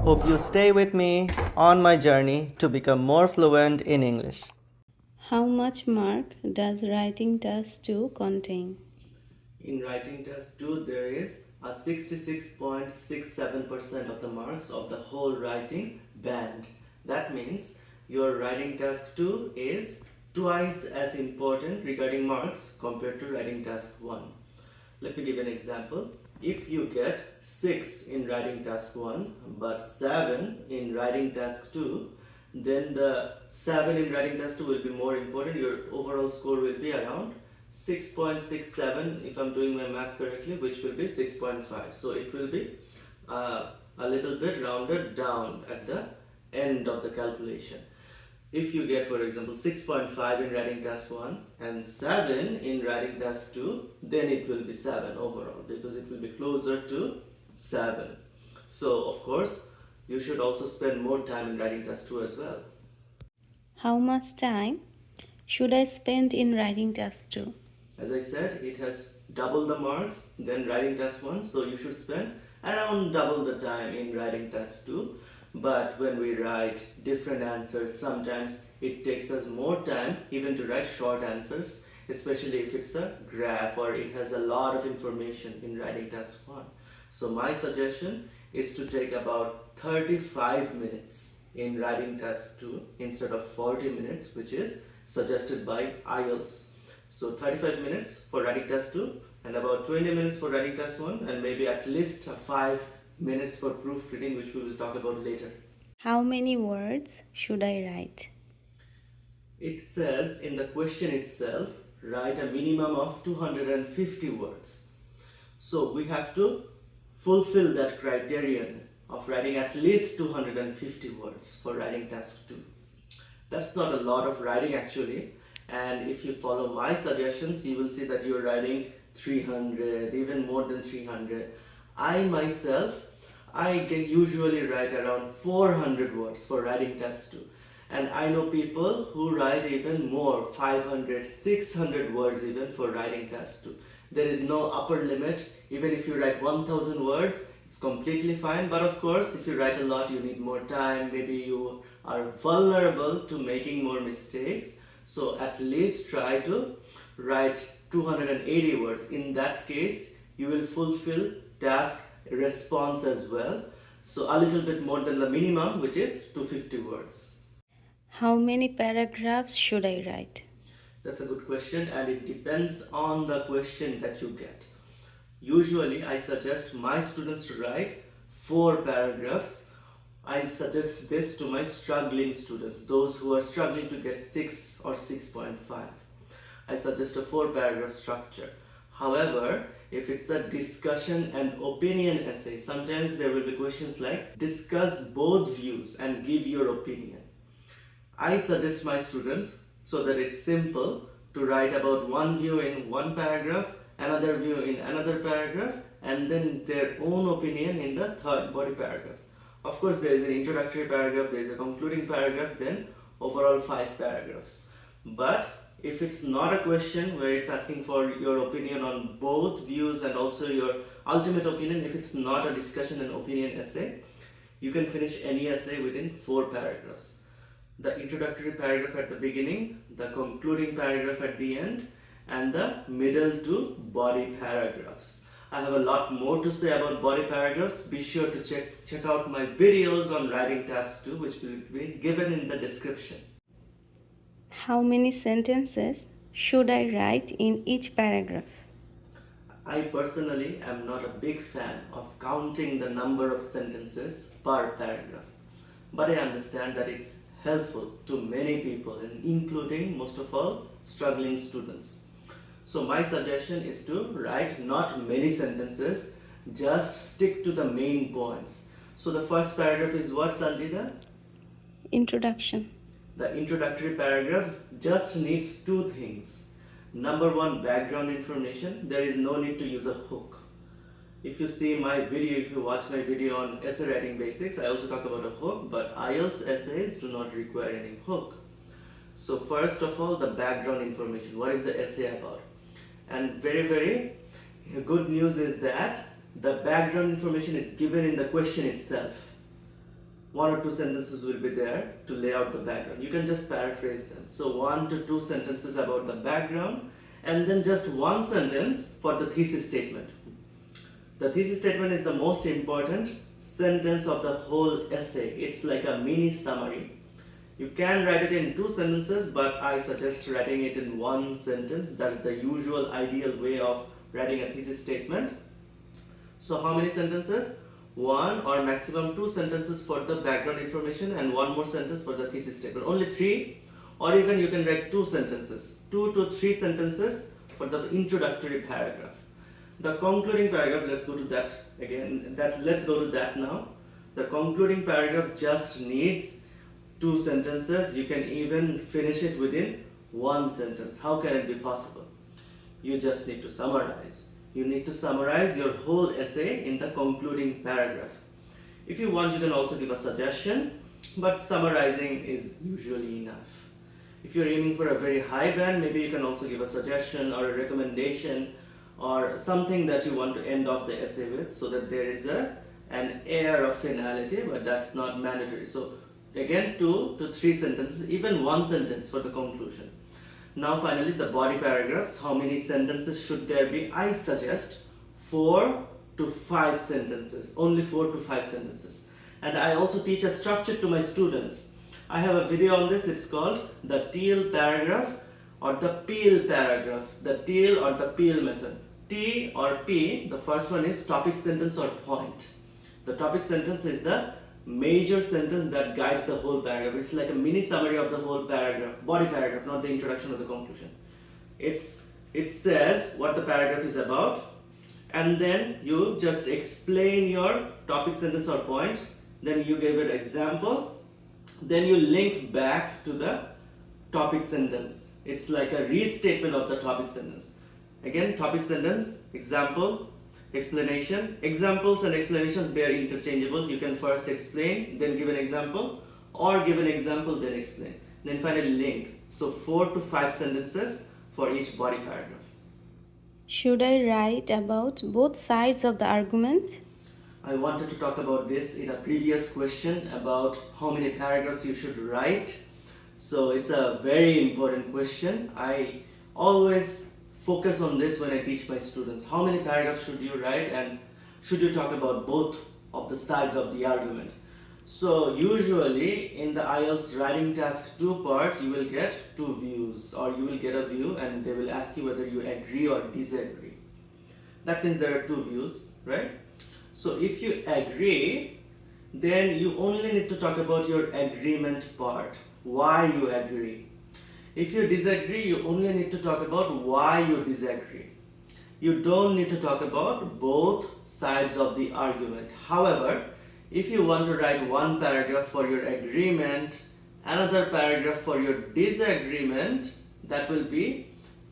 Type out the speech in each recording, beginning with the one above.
Hope you stay with me on my journey to become more fluent in English. How much mark does writing task 2 contain? In writing task 2, there is a 66.67% of the marks of the whole writing band. That means your writing task 2 is twice as important regarding marks compared to writing task 1. Let me give an example. If you get 6 in writing task 1 but 7 in writing task 2, then the 7 in writing task 2 will be more important. Your overall score will be around 6.67 if I'm doing my math correctly, which will be 6.5. So it will be a little bit rounded down at the end of the calculation. If you get, for example, 6.5 in writing task 1 and 7 in writing task 2, then it will be 7 overall because it will be closer to 7. So, of course, you should also spend more time in writing task 2 as well. How much time should I spend in writing task 2? As I said, it has double the marks than writing task 1, so you should spend around double the time in writing task 2. But when we write different answers, sometimes it takes us more time even to write short answers, especially if it's a graph or it has a lot of information in writing task 1. So my suggestion is to take about 35 minutes in writing task 2 instead of 40 minutes, which is suggested by IELTS. So 35 minutes for writing task 2 and about 20 minutes for writing task 1 and maybe at least 5 minutes for proofreading, which we will talk about later. How many words should I write? It says in the question itself, write a minimum of 250 words. So we have to fulfill that criterion of writing at least 250 words for writing task 2. That's not a lot of writing actually, and if you follow my suggestions you will see that you're writing 300, even more than 300. I myself, usually write around 400 words for writing task 2, and I know people who write even more, 500, 600 words even for writing task 2. There is no upper limit. Even if you write 1000 words, it's completely fine. But of course, if you write a lot, you need more time. Maybe you are vulnerable to making more mistakes. So at least try to write 280 words. In that case, you will fulfill task response as well. So a little bit more than the minimum, which is 250 words. How many paragraphs should I write? That's a good question, and it depends on the question that you get. Usually, I suggest my students to write 4 paragraphs. I suggest this to my struggling students, those who are struggling to get 6 or 6.5. I suggest a 4 paragraph structure. However, if it's a discussion and opinion essay, sometimes there will be questions like discuss both views and give your opinion. I suggest my students, so that it's simple, to write about one view in one paragraph, another view in another paragraph, and then their own opinion in the third body paragraph. Of course, there is an introductory paragraph, there is a concluding paragraph, then overall 5 paragraphs. But if it's not a question where it's asking for your opinion on both views and also your ultimate opinion, if it's not a discussion and opinion essay, you can finish any essay within 4 paragraphs. The introductory paragraph at the beginning, the concluding paragraph at the end, and the middle to body paragraphs. I have a lot more to say about body paragraphs. Be sure to check out my videos on writing task 2, which will be given in the description. How many sentences should I write in each paragraph? I personally am not a big fan of counting the number of sentences per paragraph, but I understand that it's helpful to many people, including most of all struggling students. So my suggestion is to write not many sentences, just stick to the main points. So the first paragraph is what, Sanjita? Introduction. The introductory paragraph just needs 2 things. Number 1, background information. There is no need to use a hook. If you see my video, if you watch my video on essay writing basics, I also talk about a hook, but IELTS essays do not require any hook. So first of all, the background information. What is the essay about? And very good news is that the background information is given in the question itself. one or two sentences will be there to lay out the background. You can just paraphrase them. So 1 to 2 sentences about the background, and then just one sentence for the thesis statement. The thesis statement is the most important sentence of the whole essay. It's like a mini summary. You can write it in 2 sentences, but I suggest writing it in 1 sentence. That's the usual ideal way of writing a thesis statement. So how many sentences? 1 or maximum 2 sentences for the background information and 1 more sentence for the thesis statement. Only 3, or even you can write 2 sentences. 2 to 3 sentences for the introductory paragraph. The concluding paragraph, let's go to that again. Let's go to that now. The concluding paragraph just needs 2 sentences. You can even finish it within 1 sentence. How can it be possible? You just need to summarize. You need to summarize your whole essay in the concluding paragraph. If you want, you can also give a suggestion, but summarizing is usually enough. If you're aiming for a very high band, maybe you can also give a suggestion or a recommendation or something that you want to end off the essay with, so that there is an air of finality, but that's not mandatory. So again, 2 to 3 sentences, even 1 sentence for the conclusion. Now finally, the body paragraphs. How many sentences should there be? I suggest 4 to 5 sentences, only 4 to 5 sentences. And I also teach a structure to my students. I have a video on this. It's called the teal paragraph or the peel paragraph, the teal or the peel method. T or P, the first one is topic, sentence or point. The topic sentence is the major sentence that guides the whole paragraph. It's like a mini summary of the whole paragraph, body paragraph, not the introduction or the conclusion. It says what the paragraph is about, and then you just explain your topic, sentence or point. Then you give an example, then you link back to the topic sentence. It's like a restatement of the topic sentence. Again, topic sentence, example, explanation. Examples and explanations, they are interchangeable. You can first explain, then give an example, or give an example, then explain. Then finally link. So 4 to 5 sentences for each body paragraph. Should I write about both sides of the argument? I wanted to talk about this in a previous question about how many paragraphs you should write. So it's a very important question. I always focus on this when I teach my students. How many paragraphs should you write, and should you talk about both of the sides of the argument? So usually in the IELTS Writing Task 2 part, you will get 2 views, or you will get a view and they will ask you whether you agree or disagree. That means there are 2 views, right? So if you agree, then you only need to talk about your agreement part, why you agree. If you disagree, you only need to talk about why you disagree. You don't need to talk about both sides of the argument. However, if you want to write one paragraph for your agreement, another paragraph for your disagreement, that will be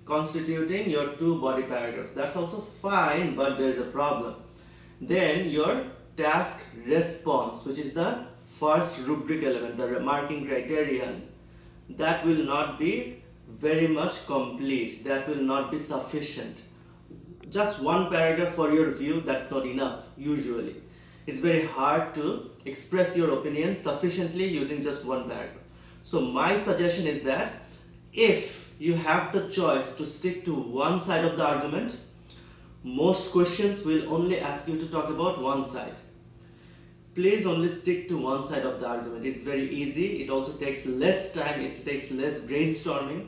constituting your 2 body paragraphs. That's also fine, but there's a problem. Then your task response, which is the first rubric element, the marking criterion, that will not be very much complete. That will not be sufficient. Just 1 paragraph for your view, that's not enough usually. It's very hard to express your opinion sufficiently using just 1 paragraph. So my suggestion is that if you have the choice to stick to one side of the argument, most questions will only ask you to talk about one side. Please only stick to one side of the argument. It's very easy. It also takes less time. It takes less brainstorming.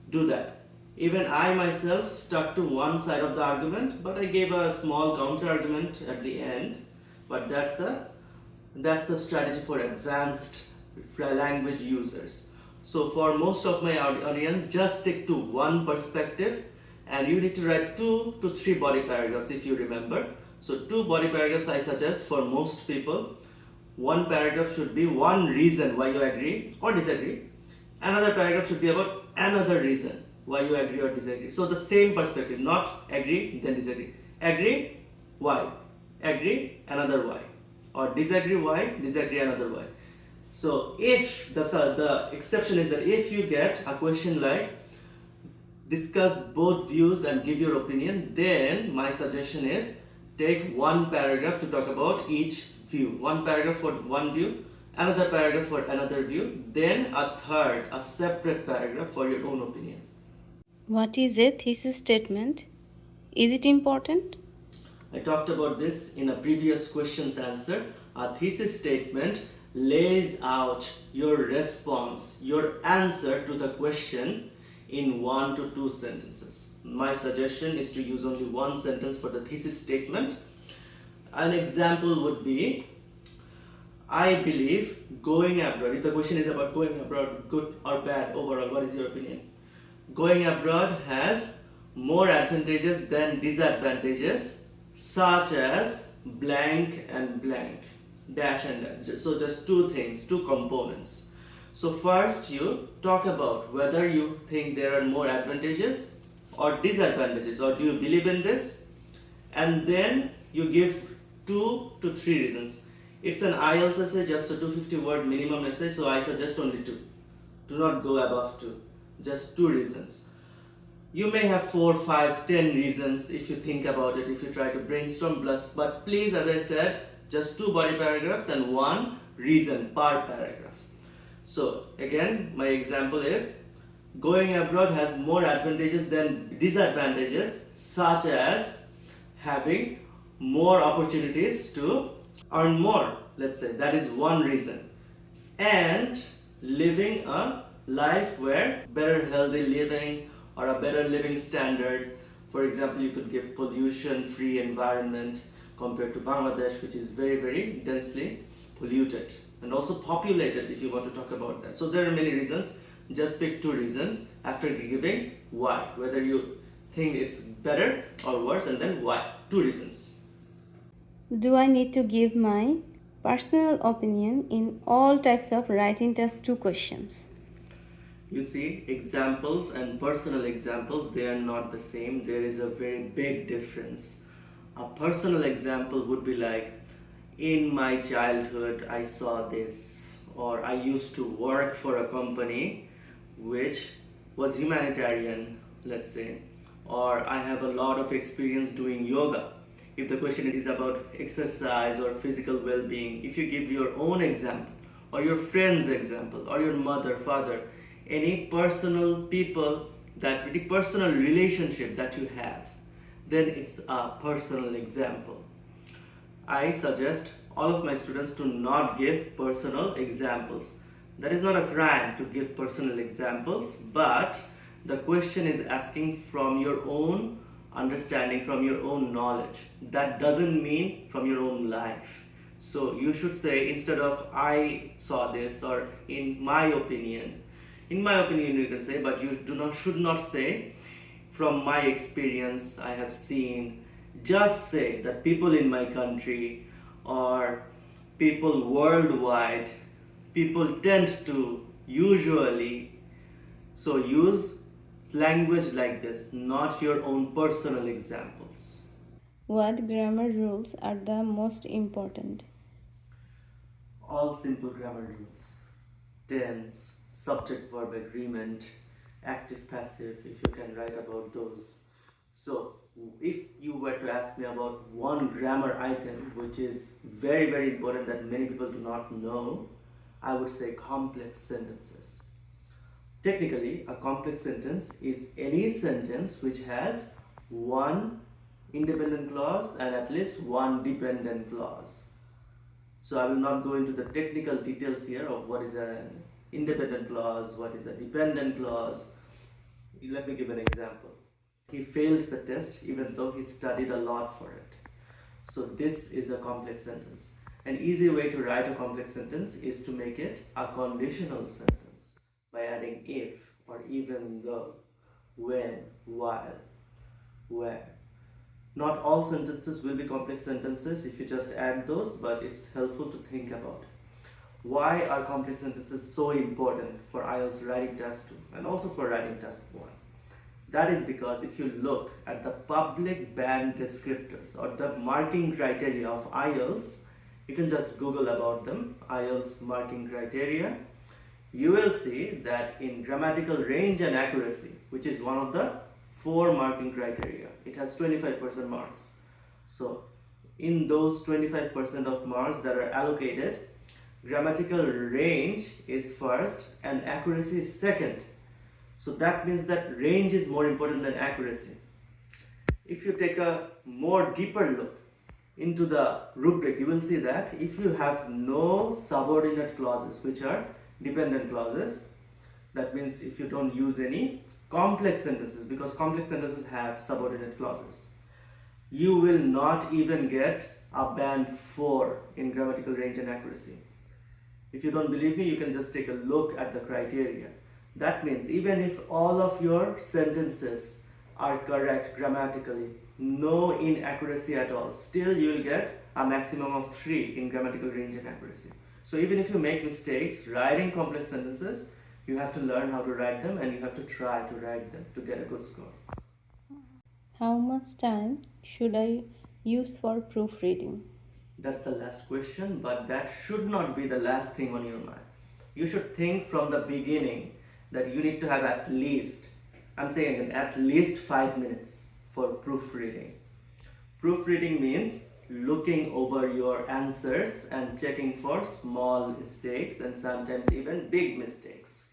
Do that. Even I myself stuck to one side of the argument, but I gave a small counter argument at the end. But that's the strategy for advanced language users. So for most of my audience, just stick to one perspective, and you need to write 2 to 3 body paragraphs if you remember. So 2 body paragraphs I suggest for most people. 1 paragraph should be one reason why you agree or disagree. Another paragraph should be about another reason why you agree or disagree. So the same perspective, not agree then disagree. Agree, why? Agree, another why. Or disagree, why? Disagree, another why. So if the exception is that if you get a question like discuss both views and give your opinion, then my suggestion is take 1 paragraph to talk about each view. 1 paragraph for one view, another paragraph for another view, then a third, a separate paragraph for your own opinion. What is a thesis statement? Is it important? I talked about this in a previous question's answer. A thesis statement lays out your response, your answer to the question in 1 to 2 sentences. My suggestion is to use only one sentence for the thesis statement. An example would be, I believe going abroad, if the question is about going abroad, good or bad overall, what is your opinion? Going abroad has more advantages than disadvantages, such as blank and blank, dash and dash. So just two things, two components. So first you talk about whether you think there are more advantages or disadvantages, or do you believe in this, and then you give 2 to 3 reasons. It's an IELTS essay, just a 250 word minimum essay, so I suggest only 2. Do not go above 2. Just 2 reasons. You may have 4, 5, 10 reasons if you think about it, if you try to brainstorm, plus, but please, as I said, just 2 body paragraphs and 1 reason per paragraph. So again, my example is, going abroad has more advantages than disadvantages, such as having more opportunities to earn more, let's say. That is one reason. And living a life where better healthy living or a better living standard. For example, you could give pollution free environment compared to Bangladesh, which is very, very densely polluted and also populated, if you want to talk about that. So there are many reasons. Just pick 2 reasons after giving why, whether you think it's better or worse, and then why. 2 reasons. Do I need to give my personal opinion in all types of writing task 2 questions? You see, examples and personal examples, they are not the same. There is a very big difference. A personal example would be like, in my childhood I saw this, or I used to work for a company which was humanitarian, let's say, or I have a lot of experience doing yoga. If the question is about exercise or physical well-being, if you give your own example or your friend's example or your mother, father, any personal people, that any personal relationship that you have, then it's a personal example. I suggest all of my students to not give personal examples. That is not a crime to give personal examples, but the question is asking from your own understanding, from your own knowledge. That doesn't mean from your own life. So you should say, instead of I saw this or in my opinion, you can say, but you should not say from my experience I have seen. Just say that people in my country or people worldwide, people tend to usually. So use language like this, not your own personal examples. What grammar rules are the most important? All simple grammar rules: tense, subject verb agreement, active passive, if you can write about those. So if you were to ask me about one grammar item which is very, very important that many people do not know, I would say complex sentences. Technically, a complex sentence is any sentence which has one independent clause and at least one dependent clause. So I will not go into the technical details here of what is an independent clause, what is a dependent clause. Let me give an example. He failed the test even though he studied a lot for it. So this is a complex sentence. An easy way to write a complex sentence is to make it a conditional sentence by adding if or even though, when, while, where. Not all sentences will be complex sentences if you just add those, but it's helpful to think about. Why are complex sentences so important for IELTS Writing Task 2 and also for Writing Task 1? That is because if you look at the public band descriptors or the marking criteria of IELTS, you can just Google about them, IELTS marking criteria. You will see that in grammatical range and accuracy, which is one of the 4 marking criteria, it has 25% marks. So in those 25% of marks that are allocated, grammatical range is first and accuracy is second. So that means that range is more important than accuracy. If you take a more deeper look into the rubric, you will see that if you have no subordinate clauses, which are dependent clauses, that means if you don't use any complex sentences, because complex sentences have subordinate clauses, you will not even get a band 4 in grammatical range and accuracy. If you don't believe me, you can just take a look at the criteria. That means even if all of your sentences are correct grammatically, no inaccuracy at all, still you will get a maximum of 3 in grammatical range and accuracy. So even if you make mistakes writing complex sentences, you have to learn how to write them and you have to try to write them to get a good score. How much time should I use for proofreading? That's the last question, but that should not be the last thing on your mind. You should think from the beginning that you need to have at least, I'm saying again, at least 5 minutes for proofreading. Proofreading means looking over your answers and checking for small mistakes and sometimes even big mistakes.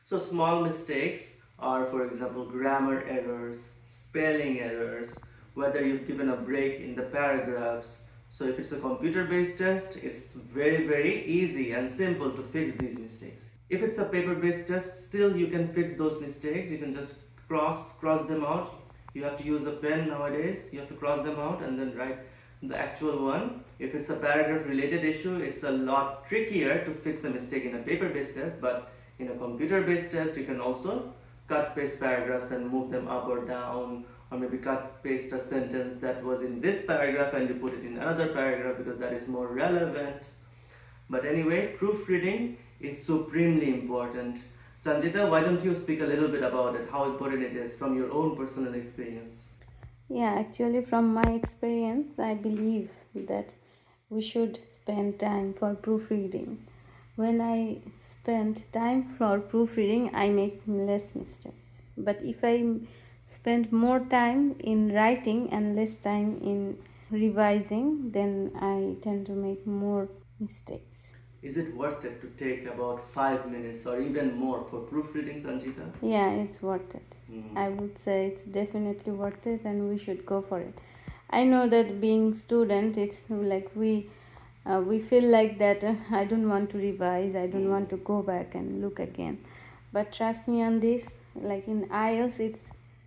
So small mistakes are, for example, grammar errors, spelling errors, whether you've given a break in the paragraphs. So if it's a computer-based test, it's very easy and simple to fix these mistakes. If it's a paper-based test, still you can fix those mistakes. You can just cross them out. You have to use a pen nowadays. You have to cross them out and then write the actual one. If it's a paragraph related issue, it's a lot trickier to fix a mistake in a paper-based test, but in a computer-based test, you can also cut paste paragraphs and move them up or down, or maybe cut paste a sentence that was in this paragraph and you put it in another paragraph because that is more relevant. But anyway, proofreading is supremely important. Sanjita, why don't you speak a little bit about it, how important it is from your own personal experience? Yeah, actually, from my experience, I believe that we should spend time for proofreading. When I spend time for proofreading, I make less mistakes. But if I spend more time in writing and less time in revising, then I tend to make more mistakes. Is it worth it to take about 5 minutes or even more for proofreading, Sanjita? Yeah, it's worth it. Hmm. I would say it's definitely worth it and we should go for it. I know that being student, it's like we feel like that I don't want to revise, I don't want to go back and look again. But trust me on this, like in IELTS, it's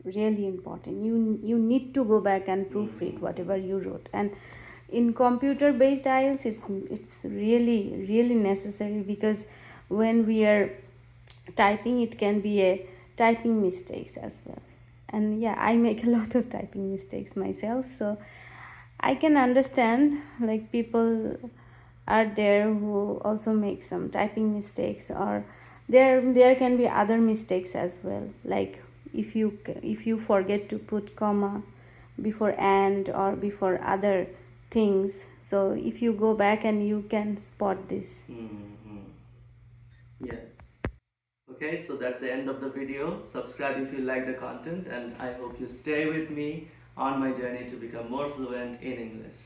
really important. You need to go back and proofread whatever you wrote. And in computer based IELTS, it's really necessary, because when we are typing, it can be a typing mistakes as well. And yeah, I make a lot of typing mistakes myself, so I can understand like people are there who also make some typing mistakes, or there can be other mistakes as well, like if you forget to put comma before and or before other things, so if you go back and you can spot this. Yes. Okay, so that's the end of the video. Subscribe if you like the content, and I hope you stay with me on my journey to become more fluent in English.